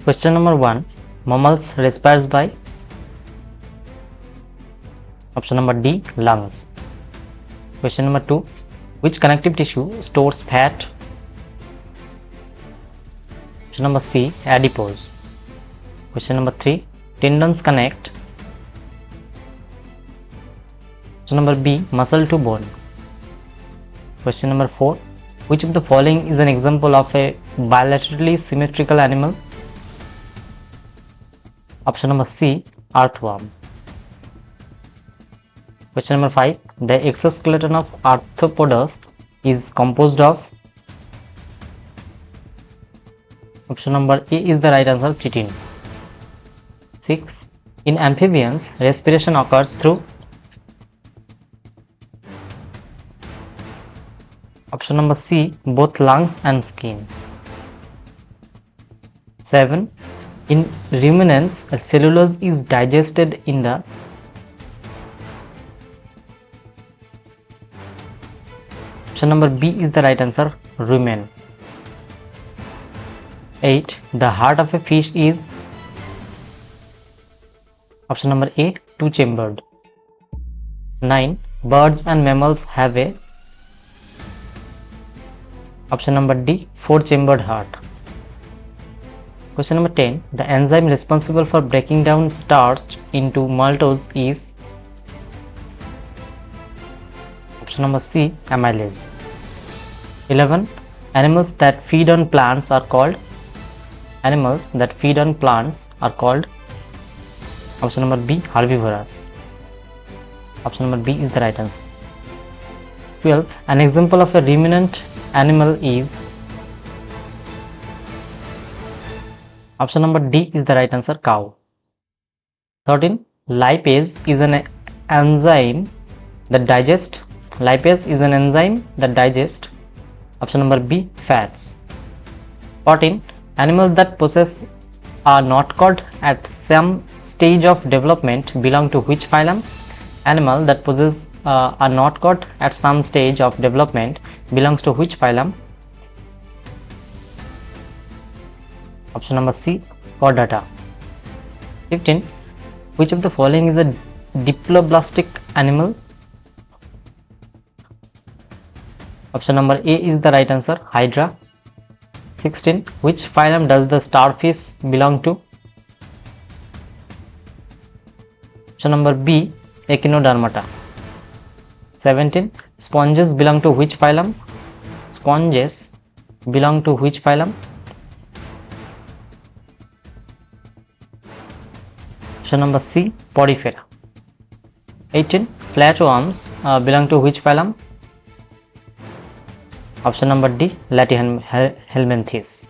Question number 1. Mammals respires by? Option number D. Lungs. Question number 2. Which connective tissue stores fat? Option number C. Adipose. Question number 3. Tendons connect. Option number B. Muscle to bone. Question number 4. Which of the following is an example of a bilaterally symmetrical animal? Option number C. Earthworm. Question number 5. The exoskeleton of arthropods is composed of? Option number A is the right answer, chitin. 6. In amphibians, respiration occurs through? Option number C, both lungs and skin. 7. In ruminants, cellulose is digested in the? Option number B is the right answer, rumen. 8. The heart of a fish is? Option number A, two-chambered. 9. Birds and mammals have a? Option number D, four-chambered heart. Question number 10. The enzyme responsible for breaking down starch into maltose is? Option number C, amylase. 11. Animals that feed on plants are called? Animals that feed on plants are called? Option number B, herbivorous. Option number B is the right answer. 12. An example of a ruminant animal is? Option number D is the right answer, cow. 13. Lipase is an enzyme that digests? Lipase is an enzyme that digests? Option number B, fats. 14. Animals that possess a knotcod at some stage of development belong to which phylum? Animal that possesses a knotcod at some stage of development belongs to which phylum? Option number C, chordata. 15. Which of the following is a diploblastic animal? Option number A is the right answer, hydra. 16. Which phylum does the starfish belong to? Option number B, echinodermata. 17. Sponges belong to which phylum? Sponges belong to which phylum? Option number C, porifera. 18. Flatworms belong to which phylum? Option number D, Latyhelminthes.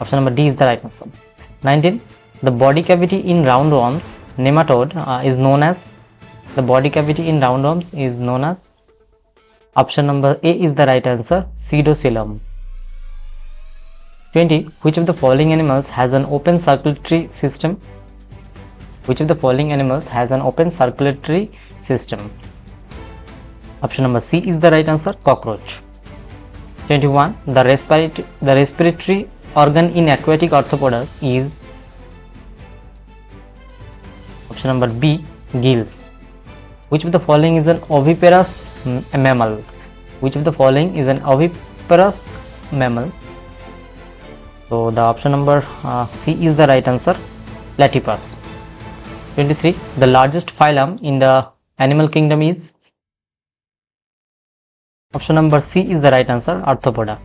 Option number D is the right answer. 19. The body cavity in roundworms, nematode, is known as? The body cavity in roundworms is known as? Option number A is the right answer, pseudocoelom. 20. Which of the following animals has an open circulatory system? Which of the following animals has an open circulatory system? Option number C is the right answer, cockroach. 21. The respiratory organ in aquatic arthropods is? Option number B, gills. Which of the following is an oviparous mammal? Which of the following is an oviparous mammal? So the option number C is the right answer, platypus. 23. The largest phylum in the animal kingdom is? Option number C is the right answer, Arthropoda.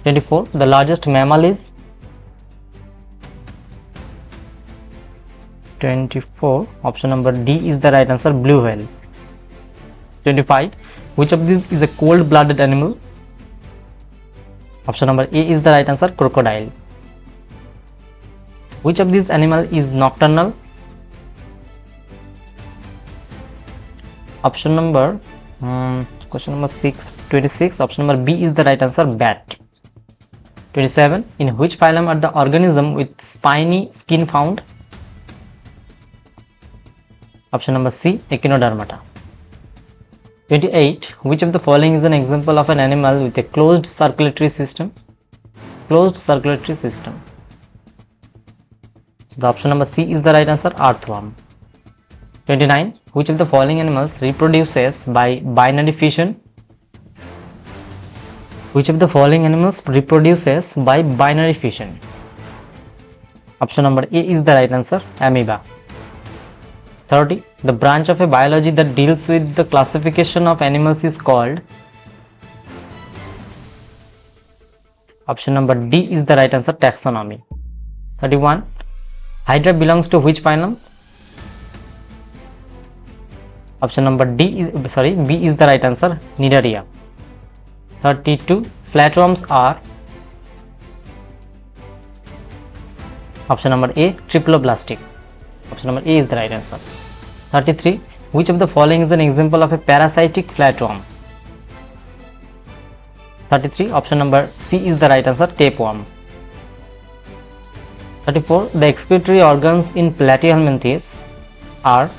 24. The largest mammal is? 24. Option number D is the right answer, blue whale. 25. Which of these is a cold-blooded animal? Option number A is the right answer, crocodile. Which of these animal is nocturnal? Option number question number 26. Option number B is the right answer, bat. 27. In which phylum are the organism with spiny skin found? Option number C, echinodermata. 28. Which of the following is an example of an animal with a closed circulatory system? closed circulatory system. So the option number C is the right answer, earthworm. 29. Which of the following animals reproduces by binary fission? Which of the following animals reproduces by binary fission? Option number A is the right answer, amoeba. 30. The branch of a biology that deals with the classification of animals is called? Option number D is the right answer, taxonomy. 31. Hydra belongs to which phylum? Option number B is the right answer, Cnidaria. 32. Flatworms are? Option number A, triploblastic. Option number A is the right answer. 33. Which of the following is an example of a parasitic flatworm? 33. Option number C is the right answer, tapeworm. 34. The excretory organs in platyhelminthes are?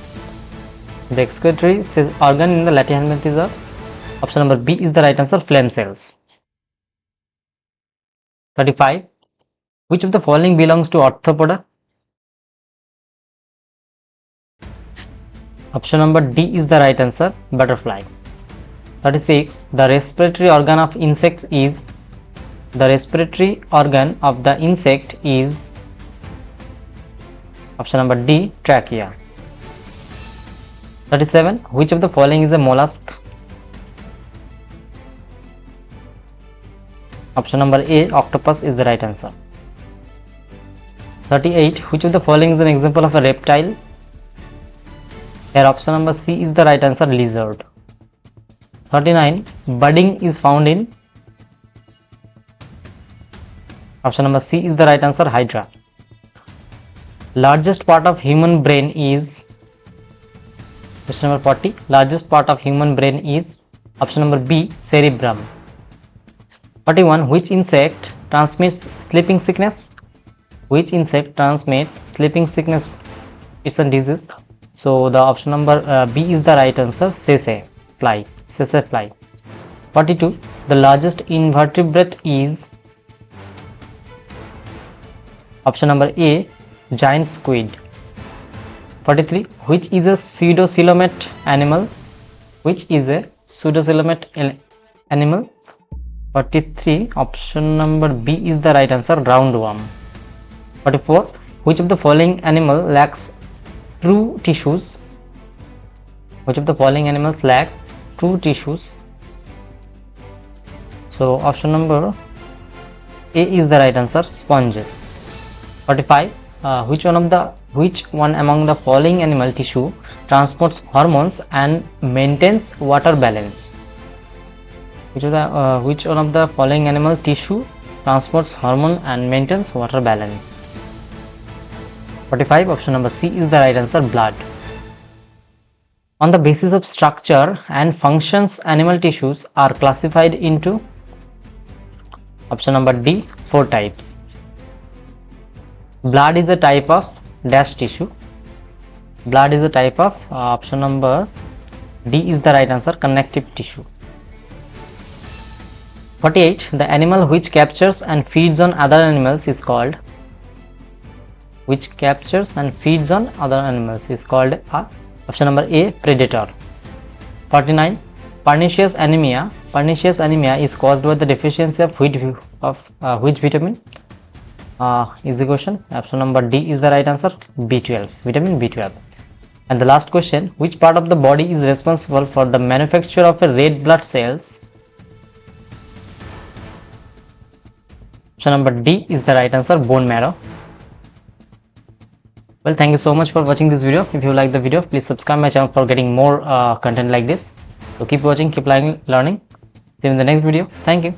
The excretory organ in the platyhelminthes are? Option number B is the right answer, phlegm cells. 35. Which of the following belongs to arthropoda? Option number D is the right answer, butterfly. 36. The respiratory organ of insects is? The respiratory organ of the insect is? Option number D, trachea. 37. Which of the following is a mollusk? Option number A, octopus is the right answer. 38. Which of the following is an example of a reptile? Here option number C is the right answer, lizard. 39. Budding is found in? Option number C is the right answer, hydra. Largest part of human brain is? Question number 40. Largest part of human brain is? Option number B, cerebrum. 41. Which insect transmits sleeping sickness? Which insect transmits sleeping sickness? It's a disease. So the option number B is the right answer, sese fly. 42. The largest invertebrate is? Option number A, giant squid. 43. Which is a pseudocoelomate animal? Which is a pseudocoelomate animal? 43. Option number B is the right answer, roundworm. 44. Which of the following animal lacks true tissues? Which of the following animals lacks true tissues? So option number A is the right answer, sponges. 45. Which one among the following animal tissue transports hormones and maintains water balance? Which one of the following animal tissue transports hormone and maintains water balance? 45. Option number C is the right answer, blood. On the basis of structure and functions, animal tissues are classified into? Option number D, 4 types. Blood is a type of dash tissue. Blood is a type of option number D is the right answer, connective tissue. 48. The animal which captures and feeds on other animals is called? Which captures and feeds on other animals is called option number A, predator. 49. Pernicious anemia. Pernicious anemia is caused by the deficiency of which vitamin? Is the question. Option number D is the right answer, B12, vitamin B12. And the last question, which part of the body is responsible for the manufacture of a red blood cells? Option number D is the right answer, bone marrow. Well, thank you so much for watching this video. If you like the video, please subscribe my channel for getting more content like this. So keep watching, keep learning. See you in the next video. Thank you.